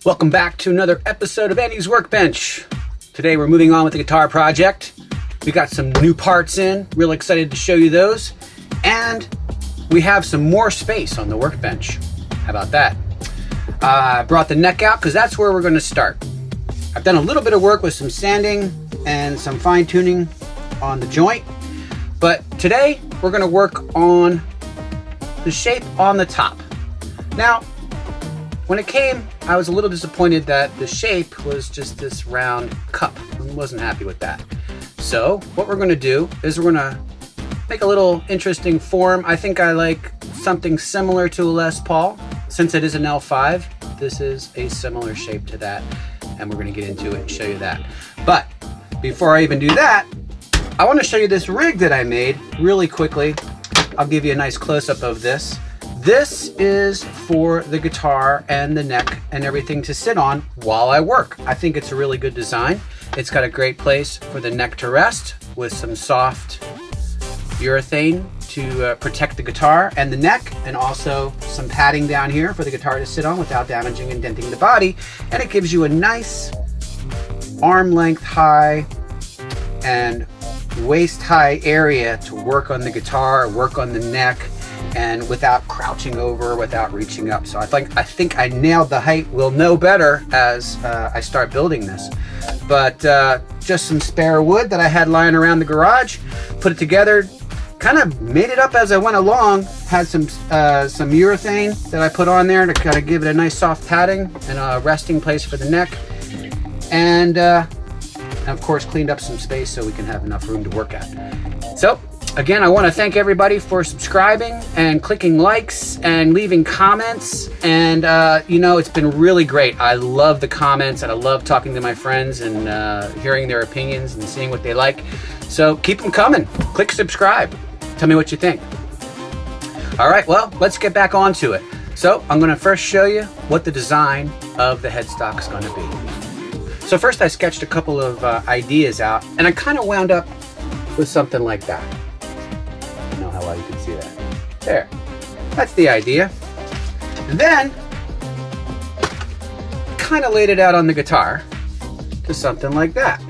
Welcome back to another episode of Andy's Workbench. Today we're moving on with the guitar project. We got some new parts in, real excited to show you those. And we have some more space on the workbench. How about that? I brought the neck out because that's where we're going to start. I've done a little bit of work with some sanding and some fine tuning on the joint. But today we're going to work on the shape on the top. Now, when it came, I was a little disappointed that the shape was just this round cup. I wasn't happy with that. So what we're going to do is we're going to make a little interesting form. I think I like something similar to a Les Paul. Since it is an L5, this is a similar shape to that, and we're going to get into it and show you that. But before I even do that, I want to show you this rig that I made really quickly. I'll give you a nice close-up of this. This is for the guitar and the neck and everything to sit on while I work. I think it's a really good design. It's got a great place for the neck to rest with some soft urethane to protect the guitar and the neck, and also some padding down here for the guitar to sit on without damaging and denting the body. And it gives you a nice arm length high and waist high area to work on the guitar, work on the neck, and without crouching over, without reaching up. So I think I nailed the height. We'll know better as I start building this. But just some spare wood that I had lying around the garage, put it together, kind of made it up as I went along. Had some urethane that I put on there to kind of give it a nice soft padding and a resting place for the neck. And of course cleaned up some space so we can have enough room to work at. So again, I want to thank everybody for subscribing and clicking likes and leaving comments. And it's been really great. I love the comments and I love talking to my friends and hearing their opinions and seeing what they like. So keep them coming. Click subscribe. Tell me what you think. All right, well, let's get back onto it. So I'm going to first show you what the design of the headstock is going to be. So first I sketched a couple of ideas out, and I kind of wound up with something like that. I don't know how well you can see that. There. That's the idea. And then kind of laid it out on the guitar to something like that.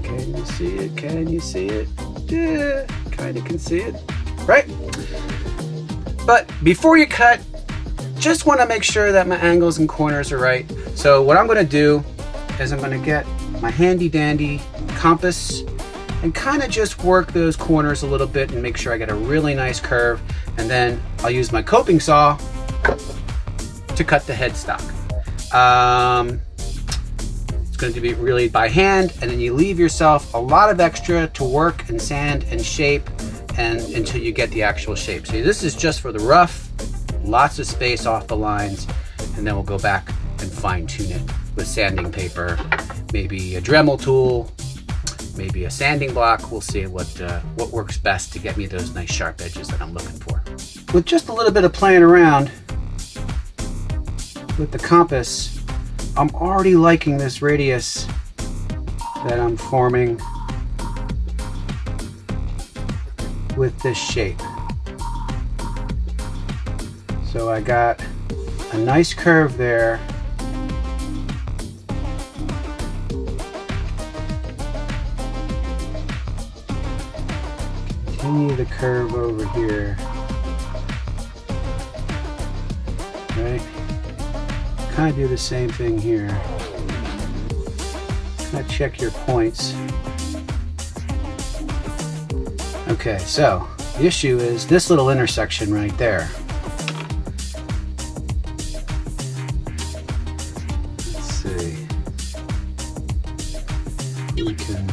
Can you see it? Can you see it? Yeah, kind of can see it, right? But before you cut, just want to make sure that my angles and corners are right. So what I'm going to do is I'm going to get my handy dandy compass and kind of just work those corners a little bit and make sure I get a really nice curve. And then I'll use my coping saw to cut the headstock. It's going to be really by hand, and then you leave yourself a lot of extra to work and sand and shape and until you get the actual shape. So this is just for the rough, lots of space off the lines, and then we'll go back and fine tune it with sanding paper, maybe a Dremel tool, maybe a sanding block. We'll see what works best to get me those nice sharp edges that I'm looking for. With just a little bit of playing around with the compass, I'm already liking this radius that I'm forming with this shape. So I got a nice curve there. Continue the curve over here. Right? Kind of do the same thing here. Kind of check your points. Okay, so the issue is this little intersection right there. Let's see. We can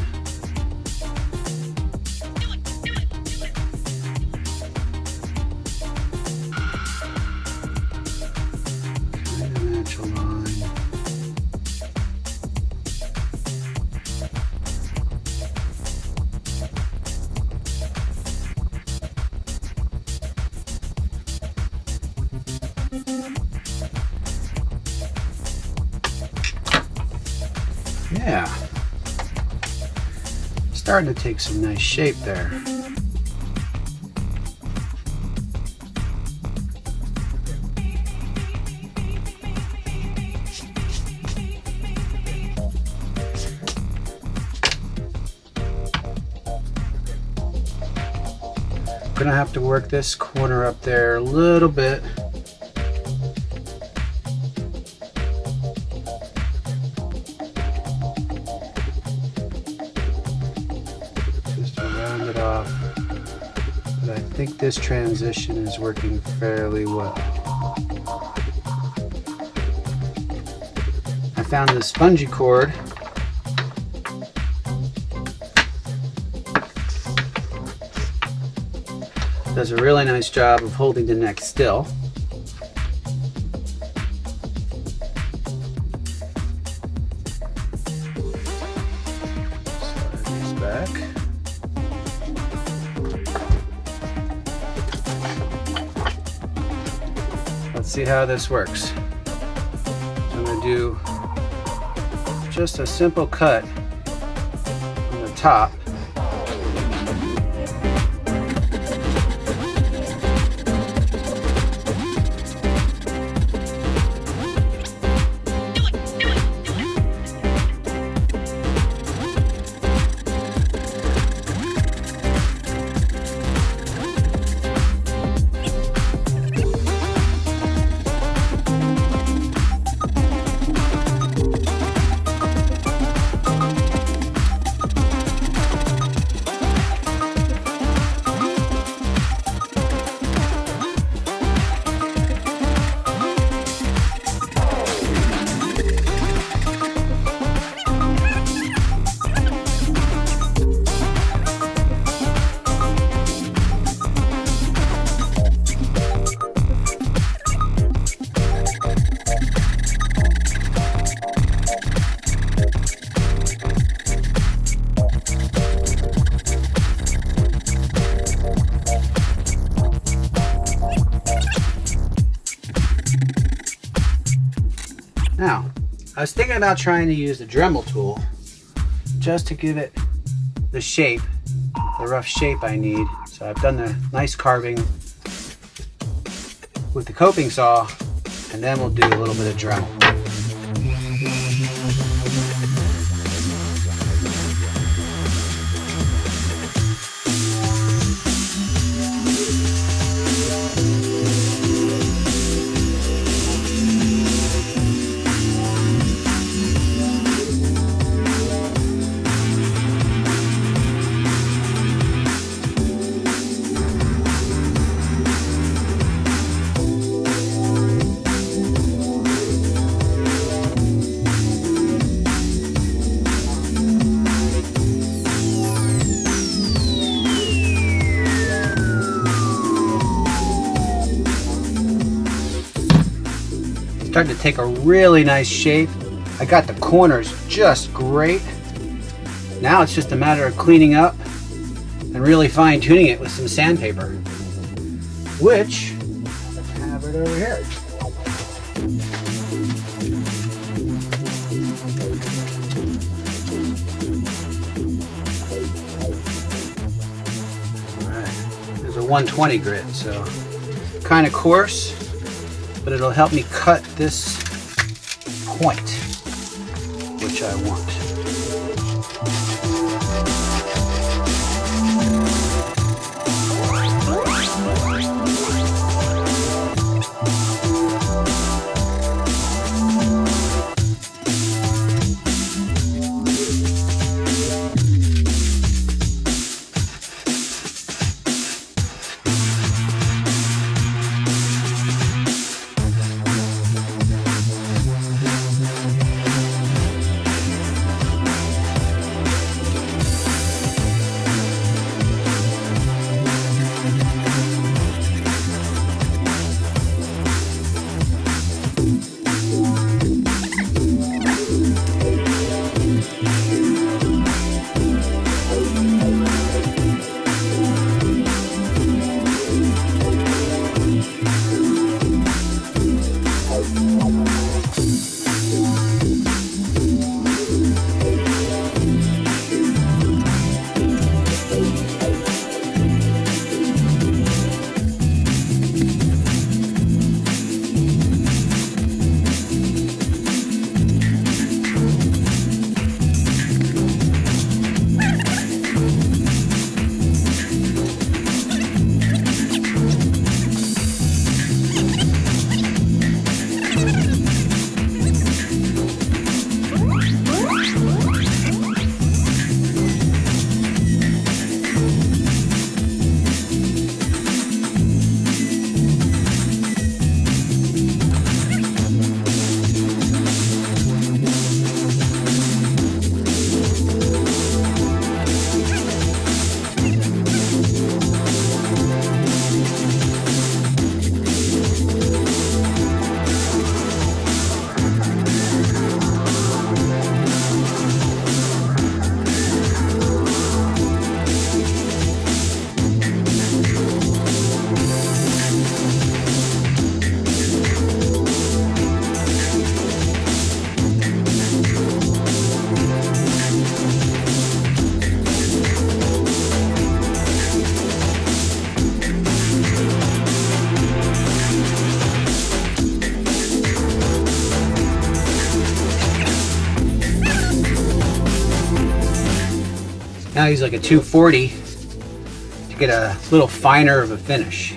yeah, starting to take some nice shape there. gonna have to work this corner up there a little bit. Just to round it off. But I think this transition is working fairly well. I found this spongy cord. Does a really nice job of holding the neck still. Slide these back. Let's see how this works. I'm going to do just a simple cut on the top. Now, I was thinking about trying to use the Dremel tool just to give it the shape, the rough shape I need. So I've done the nice carving with the coping saw, and then we'll do a little bit of Dremel. Starting to take a really nice shape. I got the corners just great. Now it's just a matter of cleaning up and really fine tuning it with some sandpaper, which I have it over here. All right, there's a 120 grit, so kind of coarse, but it'll help me cut this point, which I want. Now use like a 240 to get a little finer of a finish.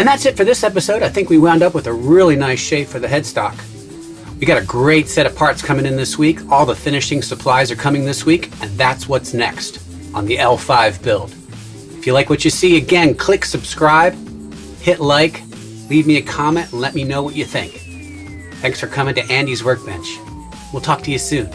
And that's it for this episode. I think we wound up with a really nice shape for the headstock. We got a great set of parts coming in this week. All the finishing supplies are coming this week, and that's what's next on the L5 build. If you like what you see, again, click subscribe, hit like, leave me a comment, and let me know what you think. Thanks for coming to Andy's Workbench. We'll talk to you soon.